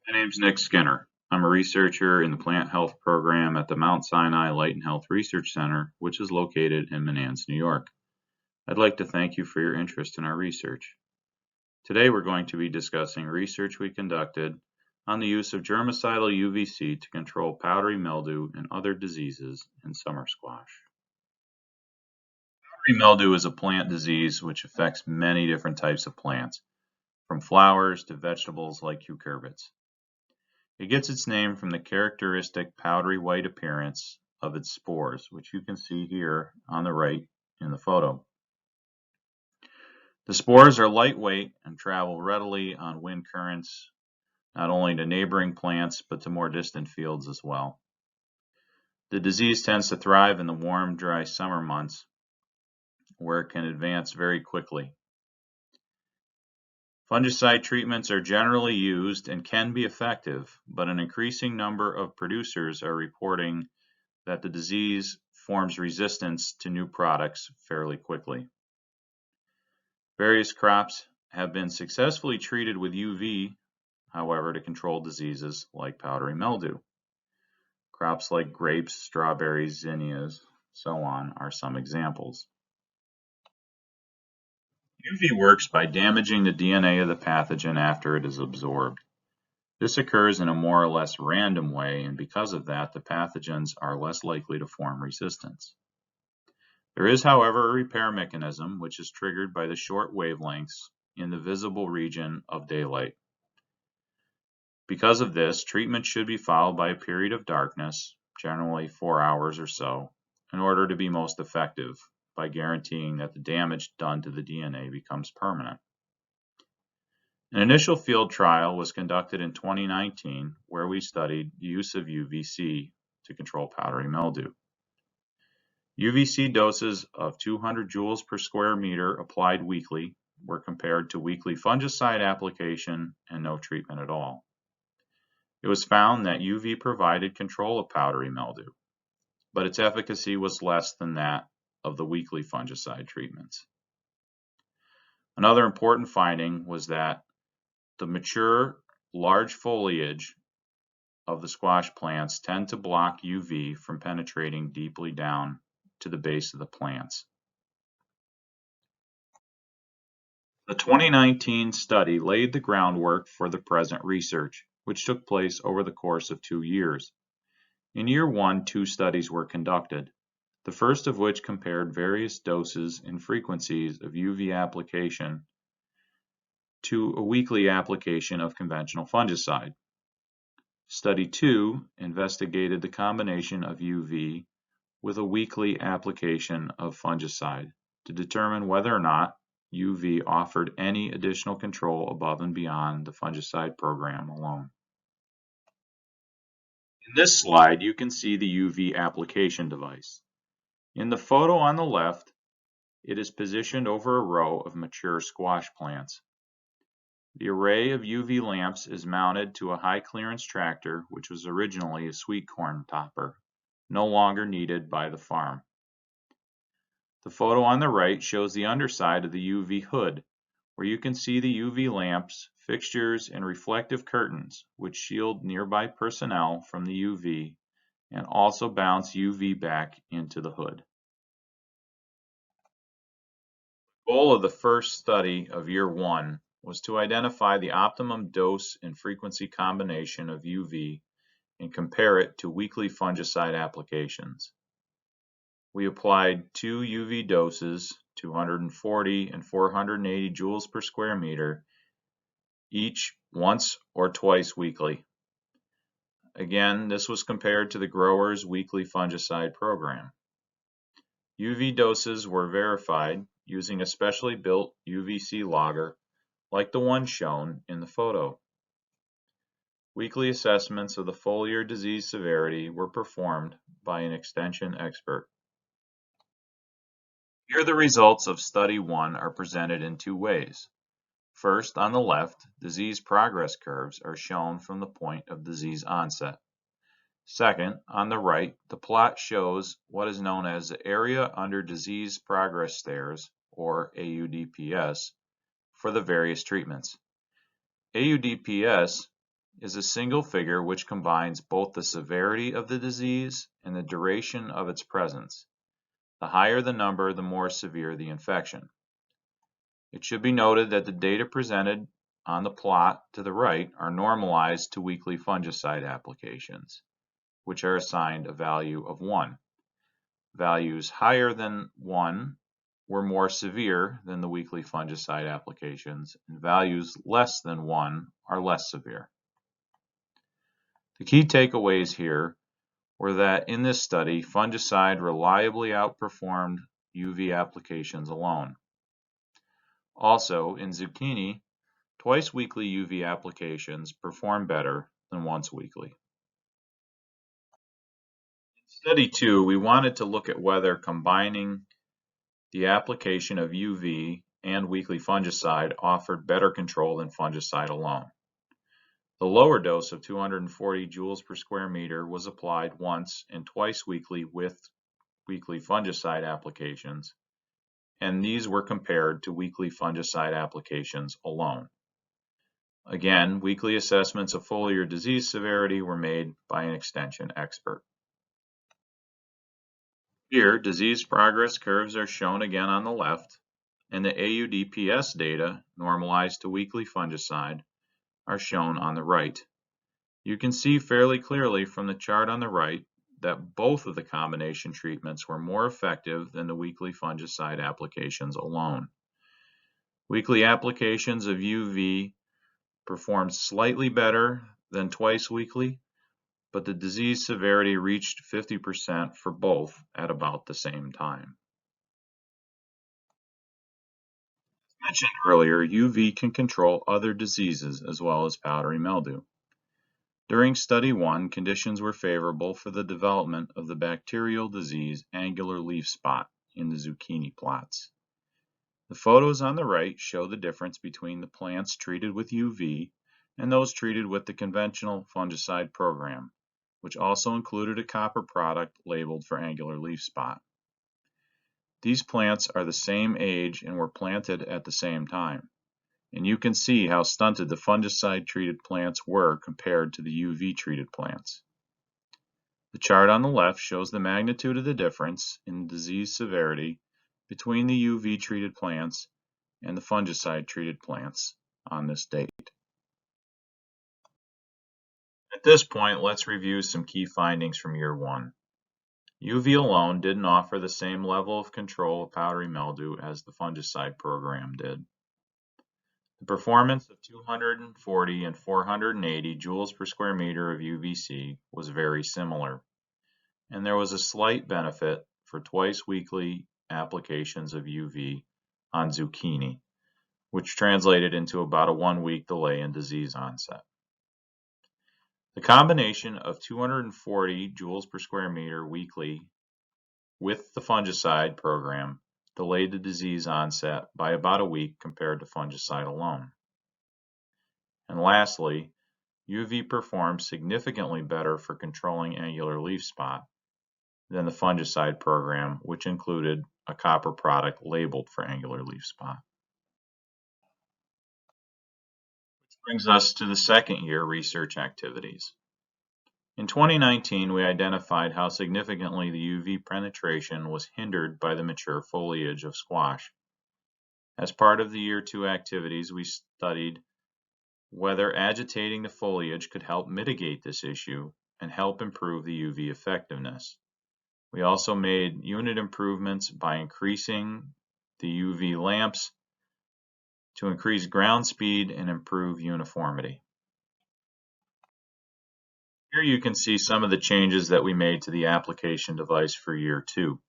My name's Nick Skinner. I'm a researcher in the plant health program at the Mount Sinai Light and Health Research Center, which is located in Menands, New York. I'd like to thank you for your interest in our research. Today we're going to be discussing research we conducted on the use of germicidal UVC to control powdery mildew and other diseases in summer squash. Powdery mildew is a plant disease which affects many different types of plants, from flowers to vegetables like cucurbits. It gets its name from the characteristic powdery white appearance of its spores, which you can see here on the right in the photo. The spores are lightweight and travel readily on wind currents, not only to neighboring plants, but to more distant fields as well. The disease tends to thrive in the warm, dry summer months, where it can advance very quickly. Fungicide treatments are generally used and can be effective, but an increasing number of producers are reporting that the disease forms resistance to new products fairly quickly. Various crops have been successfully treated with UV, however, to control diseases like powdery mildew. Crops like grapes, strawberries, zinnias, so on are some examples. UV works by damaging the DNA of the pathogen after it is absorbed. This occurs in a more or less random way, and because of that, the pathogens are less likely to form resistance. There is, however, a repair mechanism which is triggered by the short wavelengths in the visible region of daylight. Because of this, treatment should be followed by a period of darkness, generally 4 hours or so, in order to be most effective by guaranteeing that the damage done to the DNA becomes permanent. An initial field trial was conducted in 2019 where we studied the use of UVC to control powdery mildew. UVC doses of 200 joules per square meter applied weekly were compared to weekly fungicide application and no treatment at all. It was found that UV provided control of powdery mildew, but its efficacy was less than that of the weekly fungicide treatments. Another important finding was that the mature, large foliage of the squash plants tend to block UV from penetrating deeply down to the base of the plants. The 2019 study laid the groundwork for the present research, which took place over the course of 2 years. In year 1, 2 studies were conducted, the first of which compared various doses and frequencies of UV application to a weekly application of conventional fungicide. Study 2 investigated the combination of UV with a weekly application of fungicide to determine whether or not UV offered any additional control above and beyond the fungicide program alone. In this slide, you can see the UV application device. In the photo on the left, it is positioned over a row of mature squash plants. The array of UV lamps is mounted to a high clearance tractor, which was originally a sweet corn topper, no longer needed by the farm. The photo on the right shows the underside of the UV hood, where you can see the UV lamps, fixtures, and reflective curtains, which shield nearby personnel from the UV and also bounce UV back into the hood. The goal of the first study of year 1 was to identify the optimum dose and frequency combination of UV and compare it to weekly fungicide applications. We applied 2 UV doses, 240 and 480 joules per square meter, each once or twice weekly. Again, this was compared to the grower's weekly fungicide program. UV doses were verified using a specially built UVC logger like the one shown in the photo. Weekly assessments of the foliar disease severity were performed by an extension expert. Here the results of Study 1 are presented in 2 ways. First, on the left, disease progress curves are shown from the point of disease onset. Second, on the right, the plot shows what is known as the area under disease progress stairs, or AUDPS, for the various treatments. AUDPS is a single figure which combines both the severity of the disease and the duration of its presence. The higher the number, the more severe the infection. It should be noted that the data presented on the plot to the right are normalized to weekly fungicide applications, which are assigned a value of 1. Values higher than 1 were more severe than the weekly fungicide applications, and values less than 1 are less severe. The key takeaways here were that in this study, fungicide reliably outperformed UV applications alone. Also, in zucchini, twice weekly UV applications perform better than once weekly. In study 2, we wanted to look at whether combining the application of UV and weekly fungicide offered better control than fungicide alone. The lower dose of 240 joules per square meter was applied once and twice weekly with weekly fungicide applications, and these were compared to weekly fungicide applications alone. Again, weekly assessments of foliar disease severity were made by an extension expert. Here, disease progress curves are shown again on the left, and the AUDPS data, normalized to weekly fungicide, are shown on the right. You can see fairly clearly from the chart on the right that both of the combination treatments were more effective than the weekly fungicide applications alone. Weekly applications of UV performed slightly better than twice weekly, but the disease severity reached 50% for both at about the same time. As mentioned earlier, UV can control other diseases as well as powdery mildew. During study 1, conditions were favorable for the development of the bacterial disease angular leaf spot in the zucchini plots. The photos on the right show the difference between the plants treated with UV and those treated with the conventional fungicide program, which also included a copper product labeled for angular leaf spot. These plants are the same age and were planted at the same time, and you can see how stunted the fungicide-treated plants were compared to the UV-treated plants. The chart on the left shows the magnitude of the difference in disease severity between the UV-treated plants and the fungicide-treated plants on this date. At this point, let's review some key findings from year 1. UV alone didn't offer the same level of control of powdery mildew as the fungicide program did. The performance of 240 and 480 joules per square meter of UVC was very similar, and there was a slight benefit for twice weekly applications of UV on zucchini, which translated into about a 1-week delay in disease onset. The combination of 240 joules per square meter weekly with the fungicide program delayed the disease onset by about a week compared to fungicide alone. And lastly, UV performed significantly better for controlling angular leaf spot than the fungicide program, which included a copper product labeled for angular leaf spot. Which brings us to the second year research activities. In 2019, we identified how significantly the UV penetration was hindered by the mature foliage of squash. As part of the year 2 activities, we studied whether agitating the foliage could help mitigate this issue and help improve the UV effectiveness. We also made unit improvements by increasing the UV lamps to increase ground speed and improve uniformity. Here you can see some of the changes that we made to the application device for year 2.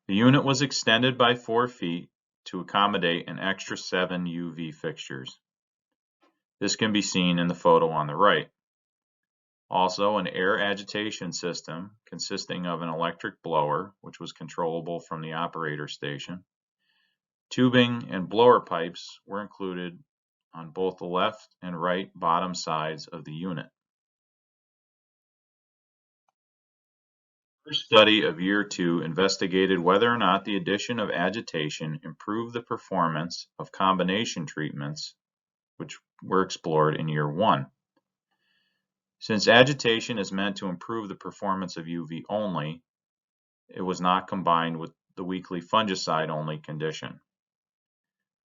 The unit was extended by 4 feet to accommodate an extra 7 UV fixtures. This can be seen in the photo on the right. Also, an air agitation system consisting of an electric blower, which was controllable from the operator station. Tubing and blower pipes were included on both the left and right bottom sides of the unit. The first study of year 2 investigated whether or not the addition of agitation improved the performance of combination treatments, which were explored in year 1. Since agitation is meant to improve the performance of UV only, it was not combined with the weekly fungicide-only condition.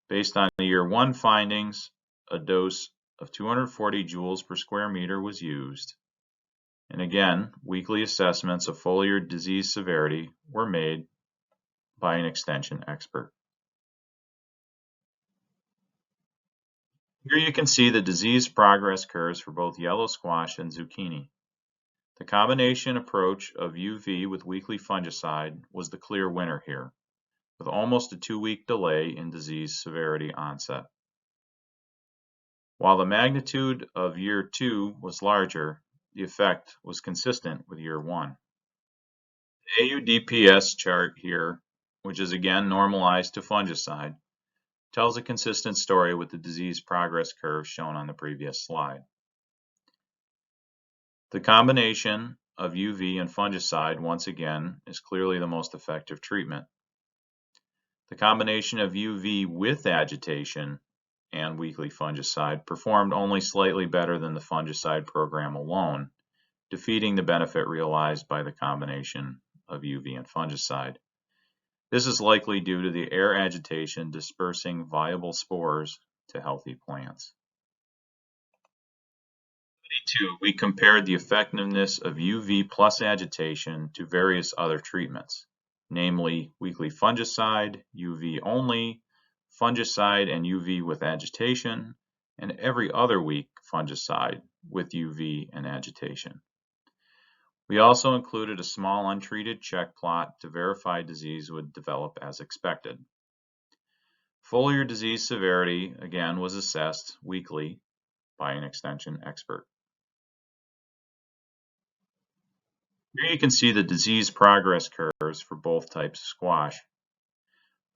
Based on the year 1 findings, a dose of 240 joules per square meter was used. And again, weekly assessments of foliar disease severity were made by an extension expert. Here you can see the disease progress curves for both yellow squash and zucchini. The combination approach of UV with weekly fungicide was the clear winner here, with almost a 2-week delay in disease severity onset. While the magnitude of year 2 was larger, the effect was consistent with year 1. The AUDPS chart here, which is again normalized to fungicide, tells a consistent story with the disease progress curve shown on the previous slide. The combination of UV and fungicide, once again, is clearly the most effective treatment. The combination of UV with agitation and weekly fungicide performed only slightly better than the fungicide program alone, defeating the benefit realized by the combination of UV and fungicide. This is likely due to the air agitation dispersing viable spores to healthy plants. Study 2, we compared the effectiveness of UV plus agitation to various other treatments, namely weekly fungicide, UV only, fungicide and UV with agitation, and every other week fungicide with UV and agitation. We also included a small untreated check plot to verify disease would develop as expected. Foliar disease severity, again, was assessed weekly by an extension expert. Here you can see the disease progress curves for both types of squash.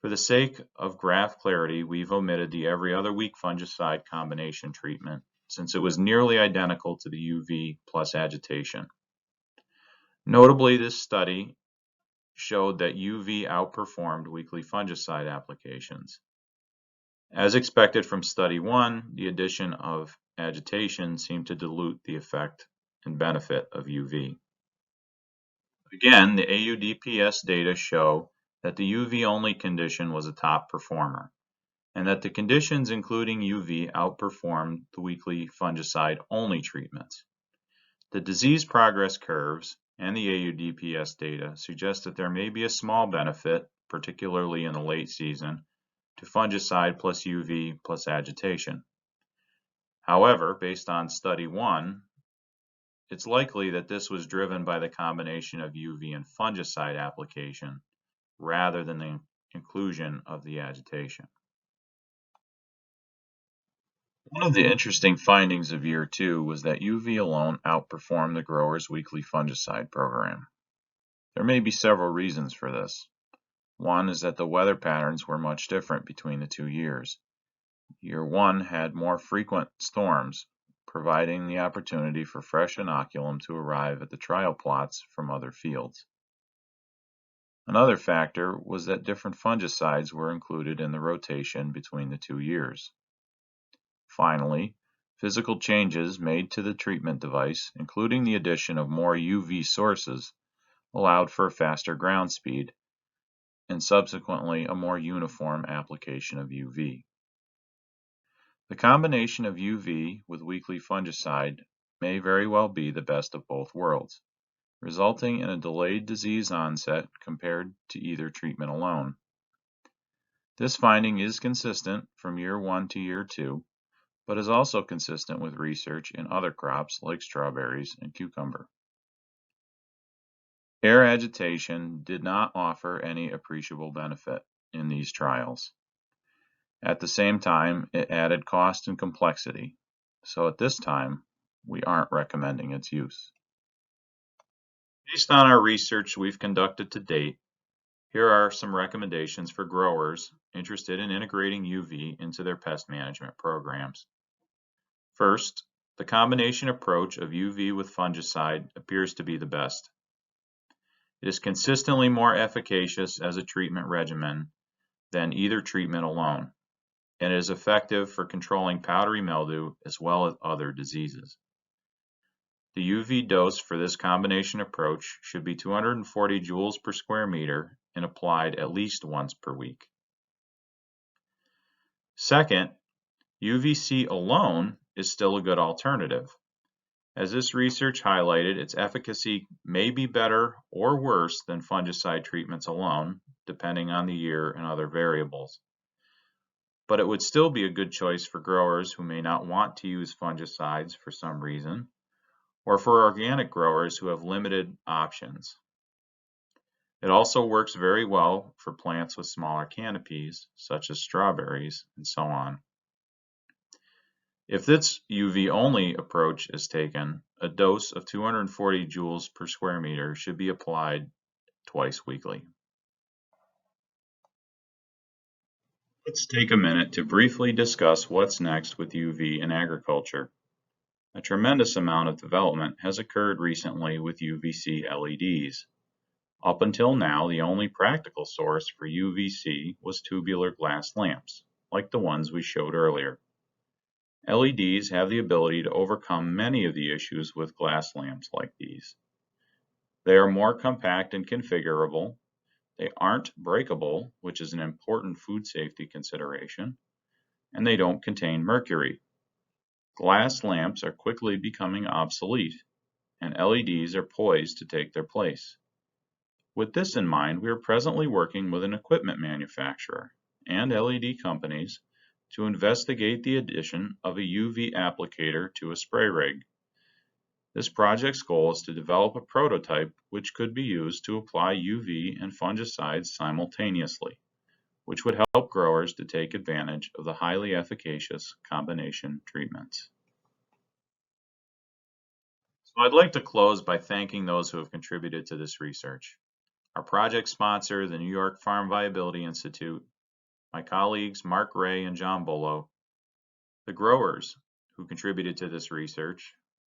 For the sake of graph clarity, we've omitted the every other week fungicide combination treatment since it was nearly identical to the UV plus agitation. Notably, this study showed that UV outperformed weekly fungicide applications. As expected from study 1, the addition of agitation seemed to dilute the effect and benefit of UV. Again, the AUDPS data show that the UV-only condition was a top performer, and that the conditions including UV outperformed the weekly fungicide-only treatments. The disease progress curves and the AUDPS data suggest that there may be a small benefit, particularly in the late season, to fungicide plus UV plus agitation. However, based on study 1, it's likely that this was driven by the combination of UV and fungicide application rather than the inclusion of the agitation. One of the interesting findings of year 2 was that UV alone outperformed the grower's weekly fungicide program. There may be several reasons for this. One is that the weather patterns were much different between the 2 years. Year 1 had more frequent storms, providing the opportunity for fresh inoculum to arrive at the trial plots from other fields. Another factor was that different fungicides were included in the rotation between the 2 years. Finally, physical changes made to the treatment device, including the addition of more UV sources, allowed for a faster ground speed and subsequently a more uniform application of UV. The combination of UV with weekly fungicide may very well be the best of both worlds, resulting in a delayed disease onset compared to either treatment alone. This finding is consistent from year 1 to year 2, but is also consistent with research in other crops like strawberries and cucumber. Air agitation did not offer any appreciable benefit in these trials. At the same time, it added cost and complexity, so at this time, we aren't recommending its use. Based on our research we've conducted to date, here are some recommendations for growers interested in integrating UV into their pest management programs. First, the combination approach of UV with fungicide appears to be the best. It is consistently more efficacious as a treatment regimen than either treatment alone, and it is effective for controlling powdery mildew as well as other diseases. The UV dose for this combination approach should be 240 joules per square meter and applied at least once per week. Second, UVC alone is still a good alternative. As this research highlighted, its efficacy may be better or worse than fungicide treatments alone, depending on the year and other variables. But it would still be a good choice for growers who may not want to use fungicides for some reason, or for organic growers who have limited options. It also works very well for plants with smaller canopies, such as strawberries and so on. If this UV-only approach is taken, a dose of 240 joules per square meter should be applied twice weekly. Let's take a minute to briefly discuss what's next with UV in agriculture. A tremendous amount of development has occurred recently with UVC LEDs. Up until now, the only practical source for UVC was tubular glass lamps, like the ones we showed earlier. LEDs have the ability to overcome many of the issues with glass lamps like these. They are more compact and configurable. They aren't breakable, which is an important food safety consideration, and they don't contain mercury. Glass lamps are quickly becoming obsolete, and LEDs are poised to take their place. With this in mind, we are presently working with an equipment manufacturer and LED companies to investigate the addition of a UV applicator to a spray rig. This project's goal is to develop a prototype which could be used to apply UV and fungicides simultaneously, which would help growers to take advantage of the highly efficacious combination treatments. So I'd like to close by thanking those who have contributed to this research. Our project sponsor, the New York Farm Viability Institute, my colleagues Mark Ray and John Bullo, the growers who contributed to this research,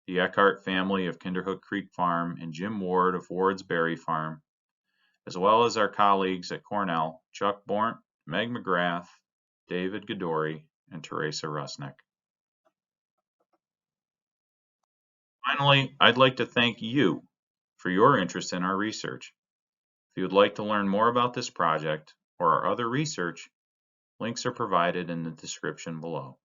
the Eckhart family of Kinderhook Creek Farm and Jim Ward of Ward's Berry Farm, as well as our colleagues at Cornell, Chuck Bornt, Meg McGrath, David Gadori, and Teresa Rusnick. Finally, I'd like to thank you for your interest in our research. If you would like to learn more about this project or our other research, links are provided in the description below.